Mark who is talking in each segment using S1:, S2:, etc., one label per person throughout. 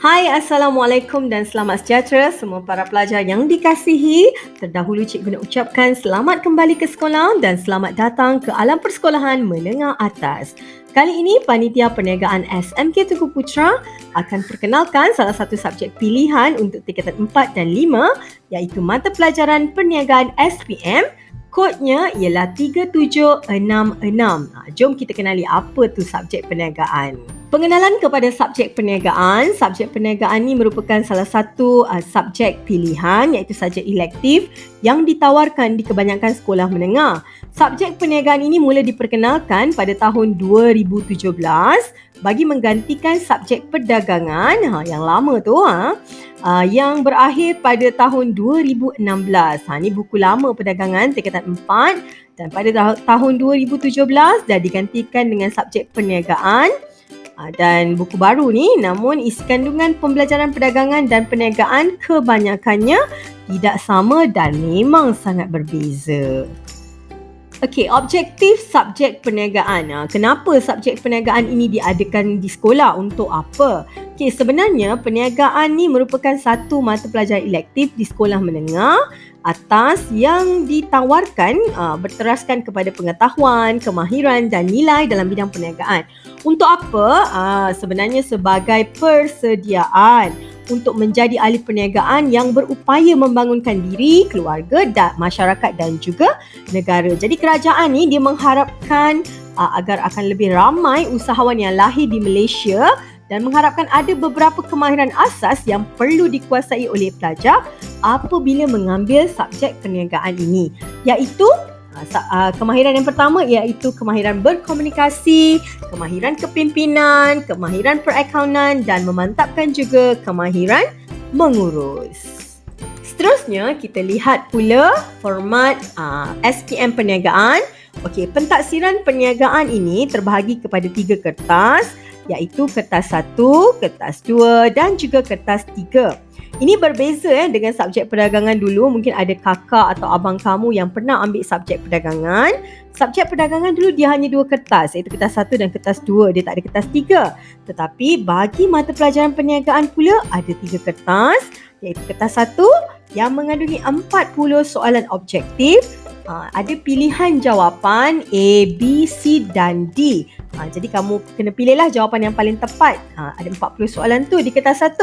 S1: Hai, Assalamualaikum dan selamat sejahtera semua para pelajar yang dikasihi. Terdahulu cikgu nak ucapkan selamat kembali ke sekolah dan selamat datang ke alam persekolahan menengah atas. Kali ini Panitia Perniagaan SMK Tengku Putra akan perkenalkan salah satu subjek pilihan untuk tingkatan 4 dan 5 iaitu mata pelajaran perniagaan SPM. Kodnya ialah 3766. Jom kita kenali apa tu subjek perniagaan. Pengenalan kepada subjek perniagaan. Subjek perniagaan ni merupakan salah satu subjek pilihan iaitu subjek elektif yang ditawarkan di kebanyakan sekolah menengah. Subjek perniagaan ini mula diperkenalkan pada tahun 2017 bagi menggantikan subjek perdagangan yang lama tu yang berakhir pada tahun 2016. Ni buku lama perdagangan tingkatan 4 dan pada tahun 2017 dah digantikan dengan subjek perniagaan. Dan buku baru ni namun isi kandungan pembelajaran perdagangan dan perniagaan kebanyakannya tidak sama dan memang sangat berbeza. Okey, objektif subjek perniagaan. Kenapa subjek perniagaan ini diadakan di sekolah? Untuk apa? Okey, sebenarnya perniagaan ni merupakan satu mata pelajaran elektif di sekolah menengah atas yang ditawarkan berteraskan kepada pengetahuan, kemahiran dan nilai dalam bidang perniagaan. Untuk apa? Sebenarnya sebagai persediaan untuk menjadi ahli perniagaan yang berupaya membangunkan diri, keluarga dan masyarakat dan juga negara. Jadi kerajaan ni dia mengharapkan agar akan lebih ramai usahawan yang lahir di Malaysia dan mengharapkan ada beberapa kemahiran asas yang perlu dikuasai oleh pelajar apabila mengambil subjek perniagaan ini, iaitu kemahiran yang pertama iaitu kemahiran berkomunikasi, kemahiran kepimpinan, kemahiran perakaunan dan memantapkan juga kemahiran mengurus. Seterusnya kita lihat pula format SPM perniagaan. Okey, pentaksiran perniagaan ini terbahagi kepada 3 kertas iaitu kertas 1, kertas 2 dan juga kertas 3. Ini berbeza dengan subjek perdagangan dulu. Mungkin ada kakak atau abang kamu yang pernah ambil subjek perdagangan. Subjek perdagangan dulu dia hanya 2 kertas iaitu kertas 1 dan kertas 2. Dia tak ada kertas 3. Tetapi bagi mata pelajaran perniagaan pula ada 3 kertas iaitu kertas 1 yang mengandungi 40 soalan objektif. Ada pilihan jawapan A, B, C dan D. Jadi kamu kena pilihlah jawapan yang paling tepat. Ada 40 soalan tu di kertas 1.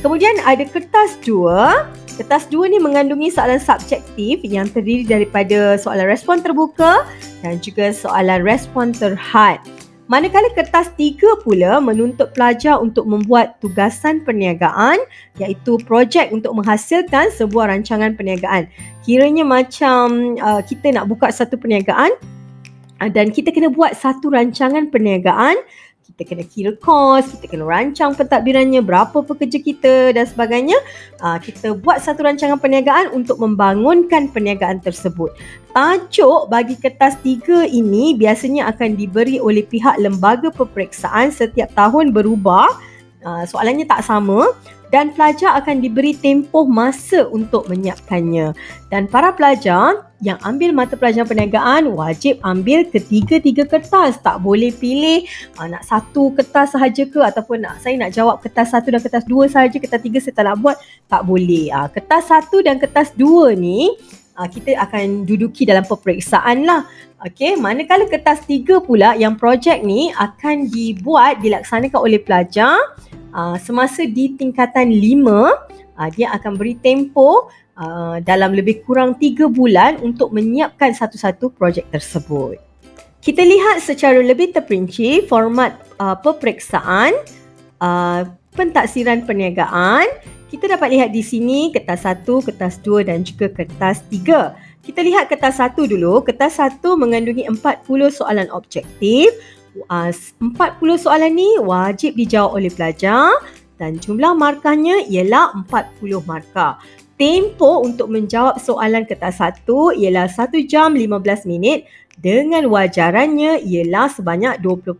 S1: Kemudian ada kertas 2. Kertas 2 ni mengandungi soalan subjektif yang terdiri daripada soalan respon terbuka dan juga soalan respon terhad. Manakala kertas 3 pula menuntut pelajar untuk membuat tugasan perniagaan iaitu projek untuk menghasilkan sebuah rancangan perniagaan. Kiranya macam kita nak buka satu perniagaan dan kita kena buat satu rancangan perniagaan. Kita kena kira kos, kita kena rancang pentadbirannya, berapa pekerja kita dan sebagainya. Kita buat satu rancangan perniagaan untuk membangunkan perniagaan tersebut. Tajuk bagi kertas 3 ini biasanya akan diberi oleh pihak lembaga peperiksaan setiap tahun berubah. Soalannya tak sama dan pelajar akan diberi tempoh masa untuk menyiapkannya. Dan para pelajar yang ambil mata pelajaran perniagaan wajib ambil ketiga-tiga kertas. Tak boleh pilih nak satu kertas sahaja ke ataupun saya nak jawab kertas 1 dan kertas 2 sahaja, kertas 3 saya tak nak buat. Tak boleh. Kertas 1 dan kertas 2 ni kita akan duduki dalam peperiksaan lah. Okey, manakala kertas 3 pula yang projek ni akan dilaksanakan oleh pelajar semasa di tingkatan 5. Dia akan beri tempoh dalam lebih kurang 3 bulan untuk menyiapkan satu-satu projek tersebut. Kita lihat secara lebih terperinci format peperiksaan pentaksiran perniagaan. Kita dapat lihat di sini kertas 1, kertas 2 dan juga kertas 3. Kita lihat kertas 1 dulu. Kertas 1 mengandungi 40 soalan objektif. 40 soalan ni wajib dijawab oleh pelajar dan jumlah markahnya ialah 40 markah. Tempoh untuk menjawab soalan kertas 1 ialah 1 jam 15 minit dengan wajarannya ialah sebanyak 20%.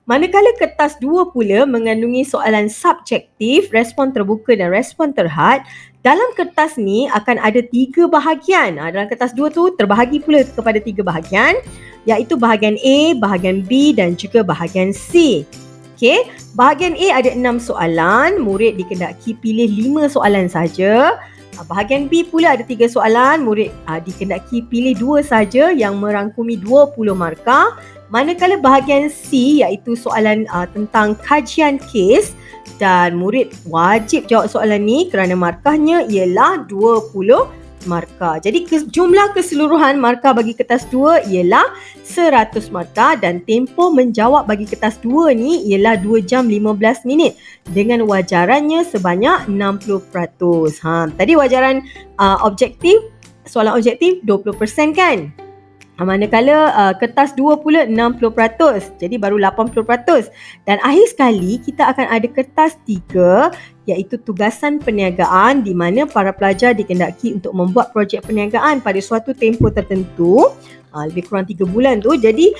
S1: Manakala kertas 2 pula mengandungi soalan subjektif, respon terbuka dan respon terhad. Dalam kertas ni akan ada 3 bahagian. Dalam kertas 2 tu terbahagi pula kepada 3 bahagian iaitu bahagian A, bahagian B dan juga bahagian C. Okey, bahagian A ada 6 soalan, murid dikendaki pilih 5 soalan saja. Bahagian B pula ada 3 soalan, murid dikendaki pilih 2 saja yang merangkumi 20 markah. Manakala bahagian C iaitu soalan tentang kajian kes dan murid wajib jawab soalan ni kerana markahnya ialah 20 markah. Jadi jumlah keseluruhan markah bagi kertas 2 ialah 100 markah dan tempoh menjawab bagi kertas 2 ni ialah 2 jam 15 minit dengan wajarannya sebanyak 60%. Tadi wajaran objektif, soalan objektif 20% kan? Manakala kertas 2 pula 60%, jadi baru 80%. Dan akhir sekali kita akan ada kertas 3 iaitu tugasan perniagaan di mana para pelajar dikendaki untuk membuat projek perniagaan pada suatu tempoh tertentu, lebih kurang 3 bulan tu. Jadi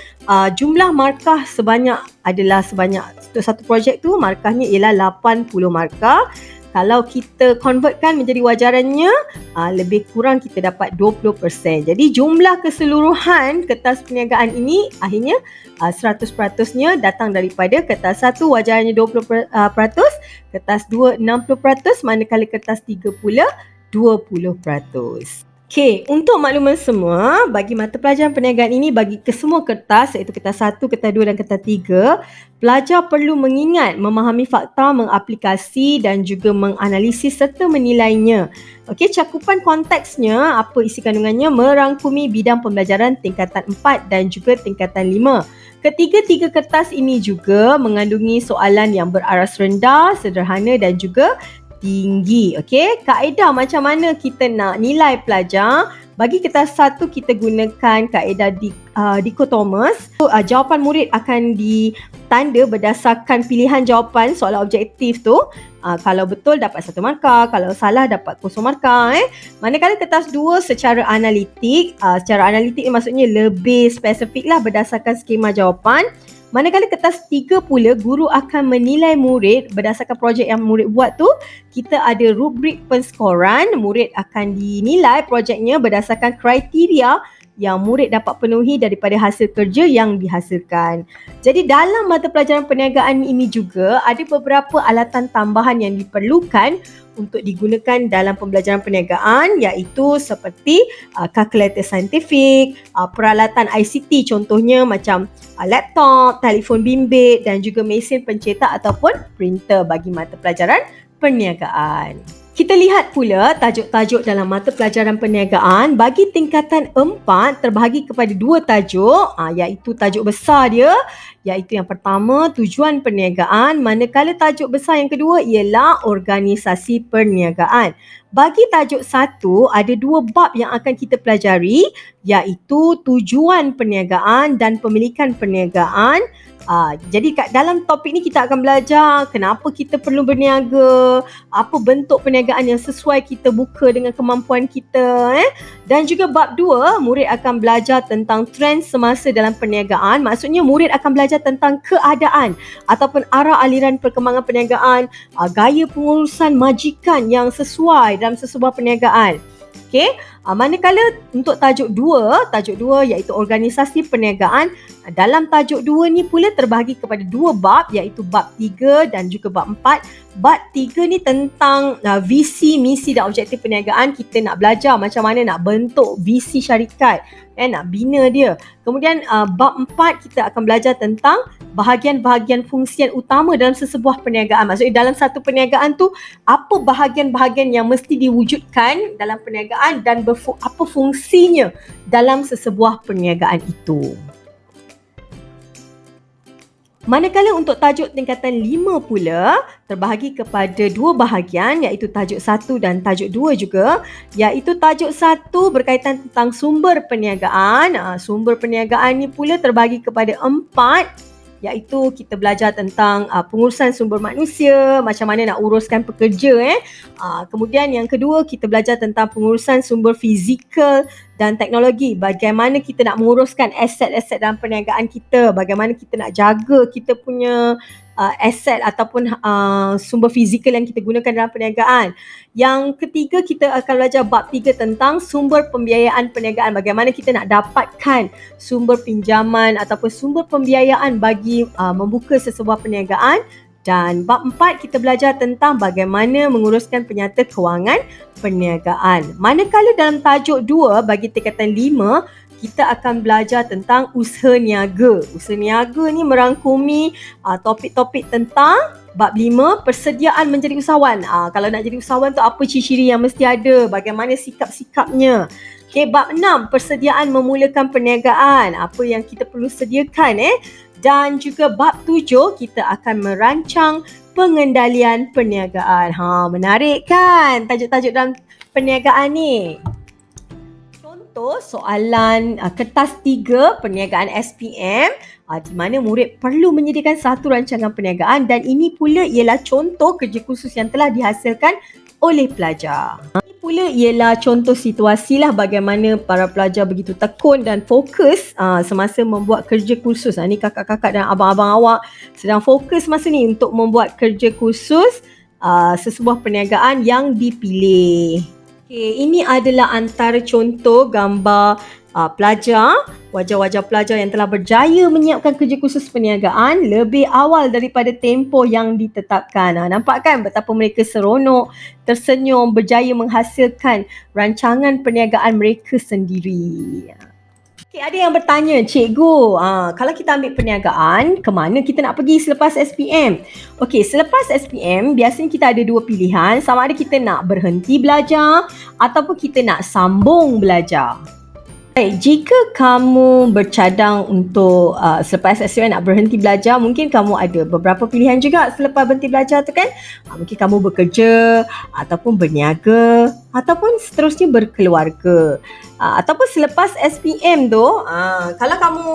S1: jumlah markah sebanyak untuk satu projek tu markahnya ialah 80 markah. Kalau kita convertkan menjadi wajarannya, lebih kurang kita dapat 20%. Jadi jumlah keseluruhan kertas perniagaan ini akhirnya 100%-nya datang daripada kertas 1 wajarannya 20%, kertas 2 60%, manakala kertas 3 pula 20%. Okey, untuk makluman semua, bagi mata pelajaran perniagaan ini bagi kesemua kertas iaitu kertas 1, kertas 2 dan kertas 3, pelajar perlu mengingat, memahami fakta, mengaplikasi dan juga menganalisis serta menilainya. Okey, cakupan konteksnya, apa isi kandungannya, merangkumi bidang pembelajaran tingkatan 4 dan juga tingkatan 5. Ketiga-tiga kertas ini juga mengandungi soalan yang beraras rendah, sederhana dan juga tinggi. Okey, kaedah macam mana kita nak nilai pelajar? Bagi kertas 1 kita gunakan kaedah dikotomus. Jawapan murid akan ditanda berdasarkan pilihan jawapan soalan objektif tu. Kalau betul dapat 1 markah, kalau salah dapat 0 markah. Manakala kertas 2 secara analitik, maksudnya lebih spesifik lah berdasarkan skema jawapan. Manakala kertas 3 pula, guru akan menilai murid berdasarkan projek yang murid buat tu. Kita ada rubrik penskoran, murid akan dinilai projeknya berdasarkan kriteria yang murid dapat penuhi daripada hasil kerja yang dihasilkan. Jadi dalam mata pelajaran perniagaan ini juga ada beberapa alatan tambahan yang diperlukan untuk digunakan dalam pembelajaran perniagaan, iaitu seperti kalkulator saintifik, peralatan ICT contohnya macam laptop, telefon bimbit dan juga mesin pencetak ataupun printer bagi mata pelajaran perniagaan. Kita lihat pula tajuk-tajuk dalam mata pelajaran perniagaan. Bagi tingkatan 4 terbahagi kepada 2 tajuk, iaitu tajuk besar dia, iaitu yang pertama tujuan perniagaan, manakala tajuk besar yang kedua ialah organisasi perniagaan. Bagi tajuk 1 ada 2 bab yang akan kita pelajari, iaitu tujuan perniagaan dan pemilikan perniagaan. Jadi dalam topik ni kita akan belajar kenapa kita perlu berniaga, apa bentuk perniagaan yang sesuai kita buka dengan kemampuan kita. Dan juga bab 2, murid akan belajar tentang trend semasa dalam perniagaan. Maksudnya murid akan belajar tentang keadaan ataupun arah aliran perkembangan perniagaan, gaya pengurusan majikan yang sesuai dalam sesebuah perniagaan. Okey, manakala untuk tajuk 2 iaitu organisasi perniagaan, dalam tajuk 2 ni pula terbahagi kepada 2 bab, iaitu bab 3 dan juga bab 4. Bab 3 ni tentang visi, misi dan objektif perniagaan. Kita nak belajar macam mana nak bentuk visi syarikat, nak bina dia. Kemudian bab 4 kita akan belajar tentang bahagian-bahagian fungsian utama dalam sesebuah perniagaan. Maksudnya dalam satu perniagaan tu, apa bahagian-bahagian yang mesti diwujudkan dalam perniagaan dan apa fungsinya dalam sesebuah perniagaan itu. Manakala untuk tajuk tingkatan 5 pula terbahagi kepada 2 bahagian, iaitu tajuk 1 dan tajuk 2 juga, iaitu tajuk 1 berkaitan tentang sumber perniagaan. Sumber perniagaan ni pula terbahagi kepada 4, iaitu kita belajar tentang pengurusan sumber manusia, macam mana nak uruskan pekerja. Kemudian yang kedua kita belajar tentang pengurusan sumber fizikal dan teknologi, bagaimana kita nak menguruskan aset-aset dalam perniagaan kita, bagaimana kita nak jaga kita punya aset ataupun sumber fizikal yang kita gunakan dalam perniagaan. Yang ketiga, kita akan belajar bab 3 tentang sumber pembiayaan perniagaan, bagaimana kita nak dapatkan sumber pinjaman ataupun sumber pembiayaan bagi membuka sesebuah perniagaan. Dan bab 4 kita belajar tentang bagaimana menguruskan penyata kewangan perniagaan. Manakala dalam tajuk 2 bagi tingkatan 5, kita akan belajar tentang usaha niaga. Usaha niaga ni merangkumi topik-topik tentang bab 5, persediaan menjadi usahawan. Kalau nak jadi usahawan tu apa ciri-ciri yang mesti ada, bagaimana sikap-sikapnya. Okay, bab 6, persediaan memulakan perniagaan, apa yang kita perlu sediakan. Dan juga bab 7, kita akan merancang pengendalian perniagaan. Menarik kan tajuk-tajuk dalam perniagaan ni? Contoh soalan kertas 3 perniagaan SPM di mana murid perlu menyediakan satu rancangan perniagaan, dan ini pula ialah contoh kerja khusus yang telah dihasilkan oleh pelajar. Ini pula ialah contoh situasi lah bagaimana para pelajar begitu tekun dan fokus semasa membuat kerja khusus. Ni kakak-kakak dan abang-abang awak sedang fokus masa ni untuk membuat kerja khusus sesebuah perniagaan yang dipilih. Okay, ini adalah antara contoh gambar pelajar, wajah-wajah pelajar yang telah berjaya menyiapkan kerja khusus perniagaan lebih awal daripada tempoh yang ditetapkan. Nampak kan betapa mereka seronok, tersenyum, berjaya menghasilkan rancangan perniagaan mereka sendiri. Okay, ada yang bertanya, cikgu, kalau kita ambil perniagaan, ke mana kita nak pergi selepas SPM? Okey, selepas SPM, biasanya kita ada dua pilihan, sama ada kita nak berhenti belajar ataupun kita nak sambung belajar. Baik, jika kamu bercadang untuk selepas SPM nak berhenti belajar, mungkin kamu ada beberapa pilihan juga selepas berhenti belajar tu kan. Mungkin kamu bekerja ataupun berniaga ataupun seterusnya berkeluarga. Ataupun selepas SPM tu, kalau kamu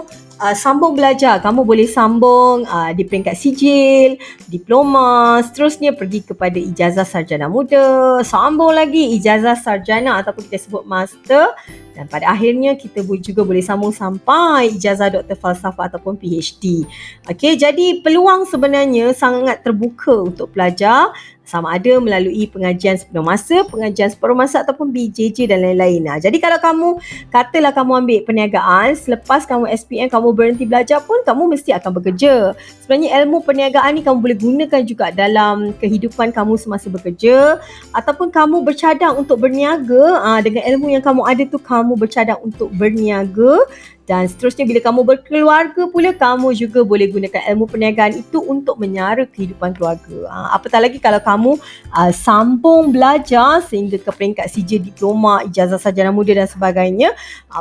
S1: sambung belajar, kamu boleh sambung di peringkat sijil, diploma, seterusnya pergi kepada ijazah sarjana muda, sambung lagi ijazah sarjana ataupun kita sebut master, dan pada akhirnya kita juga boleh sambung sampai ijazah doktor falsafah ataupun PhD. Okey, jadi peluang sebenarnya sangat terbuka untuk pelajar, sama ada melalui pengajian sepenuh masa, pengajian separuh masa ataupun BJJ dan lain-lain. Jadi kalau kamu, katalah kamu ambil perniagaan, selepas kamu SPM kamu berhenti belajar pun kamu mesti akan bekerja. Sebenarnya ilmu perniagaan ni kamu boleh gunakan juga dalam kehidupan kamu semasa bekerja, ataupun kamu bercadang untuk berniaga. Dengan ilmu yang kamu ada tu kamu bercadang untuk berniaga. Dan seterusnya bila kamu berkeluarga pula, kamu juga boleh gunakan ilmu perniagaan itu untuk menyara kehidupan keluarga. Apatah lagi kalau kamu sambung belajar sehingga ke peringkat sijil, diploma, ijazah sarjana muda dan sebagainya,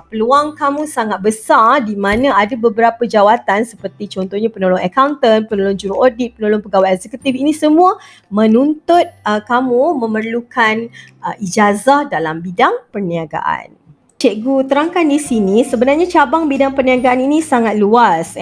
S1: peluang kamu sangat besar di mana ada beberapa jawatan seperti contohnya penolong accountant, penolong juru audit, penolong pegawai eksekutif. Ini semua menuntut kamu memerlukan ijazah dalam bidang perniagaan. Cikgu terangkan di sini, sebenarnya cabang bidang perniagaan ini sangat luas.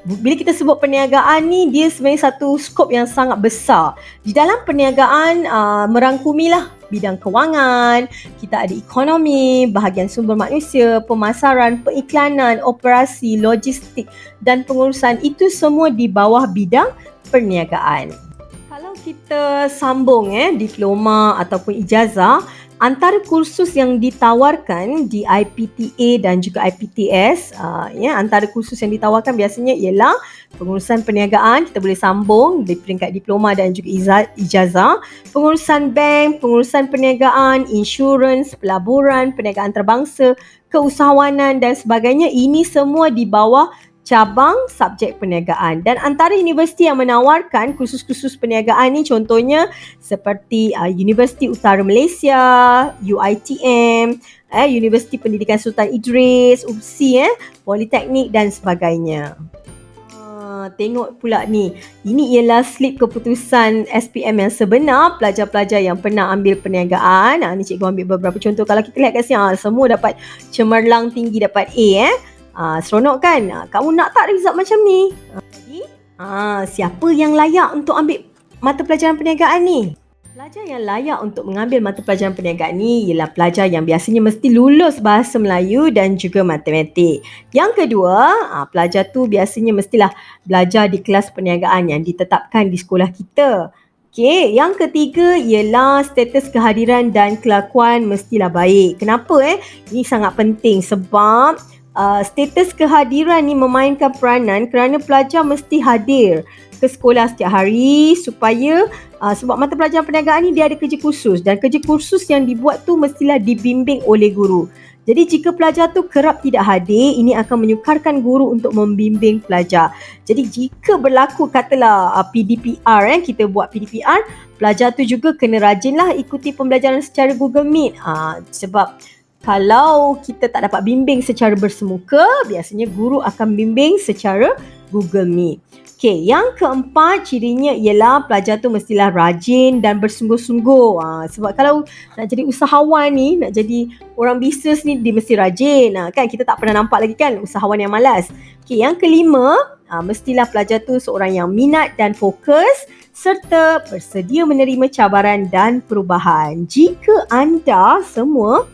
S1: Bila kita sebut perniagaan ni, dia sebenarnya satu skop yang sangat besar. Di dalam perniagaan merangkumilah bidang kewangan, kita ada ekonomi, bahagian sumber manusia, pemasaran, periklanan, operasi, logistik dan pengurusan. Itu semua di bawah bidang perniagaan. Kalau kita sambung diploma ataupun ijazah, antara kursus yang ditawarkan di IPTA dan juga IPTS, antara kursus yang ditawarkan biasanya ialah pengurusan perniagaan, kita boleh sambung di peringkat diploma dan juga ijazah, pengurusan bank, pengurusan perniagaan, insurans, pelaburan, perniagaan antarabangsa, keusahawanan dan sebagainya. Ini semua di bawah cabang subjek perniagaan. Dan antara universiti yang menawarkan kursus-kursus perniagaan ni contohnya seperti Universiti Utara Malaysia, UiTM, Universiti Pendidikan Sultan Idris, UPSI, Politeknik dan sebagainya. Tengok pula ni, ini ialah slip keputusan SPM yang sebenar pelajar-pelajar yang pernah ambil perniagaan. Ni cikgu ambil beberapa contoh. Kalau kita lihat kat sini, semua dapat cemerlang tinggi, dapat A. Seronok kan? Kamu nak tak result macam ni? Jadi, siapa yang layak untuk ambil mata pelajaran perniagaan ni? Pelajar yang layak untuk mengambil mata pelajaran perniagaan ni ialah pelajar yang biasanya mesti lulus bahasa Melayu dan juga matematik. Yang kedua, pelajar tu biasanya mestilah belajar di kelas perniagaan yang ditetapkan di sekolah kita. Okey, yang ketiga ialah status kehadiran dan kelakuan mestilah baik. Kenapa? Ini sangat penting sebab status kehadiran ni memainkan peranan kerana pelajar mesti hadir ke sekolah setiap hari supaya sebab mata pelajaran perniagaan ni dia ada kerja kursus dan kerja kursus yang dibuat tu mestilah dibimbing oleh guru. Jadi jika pelajar tu kerap tidak hadir, ini akan menyukarkan guru untuk membimbing pelajar. Jadi jika berlaku katalah PDPR, kita buat PDPR, pelajar tu juga kena rajinlah ikuti pembelajaran secara Google Meet. Sebab kalau kita tak dapat bimbing secara bersemuka, biasanya guru akan bimbing secara Google Meet. Okey, yang keempat cirinya ialah pelajar tu mestilah rajin dan bersungguh-sungguh. Sebab kalau nak jadi usahawan ni, nak jadi orang bisnes ni, dia mesti rajin. Kan kita tak pernah nampak lagi kan usahawan yang malas. Okey, yang kelima, mestilah pelajar tu seorang yang minat dan fokus serta bersedia menerima cabaran dan perubahan. Jika anda semua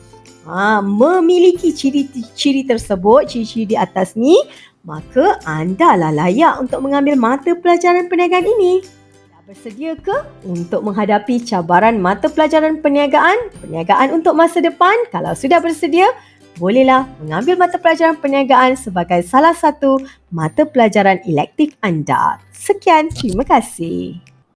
S1: memiliki ciri-ciri tersebut, ciri-ciri di atas ni, maka anda lah layak untuk mengambil mata pelajaran perniagaan ini. Dah bersedia ke untuk menghadapi cabaran mata pelajaran perniagaan untuk masa depan? Kalau sudah bersedia, bolehlah mengambil mata pelajaran perniagaan sebagai salah satu mata pelajaran elektif anda. Sekian, terima kasih.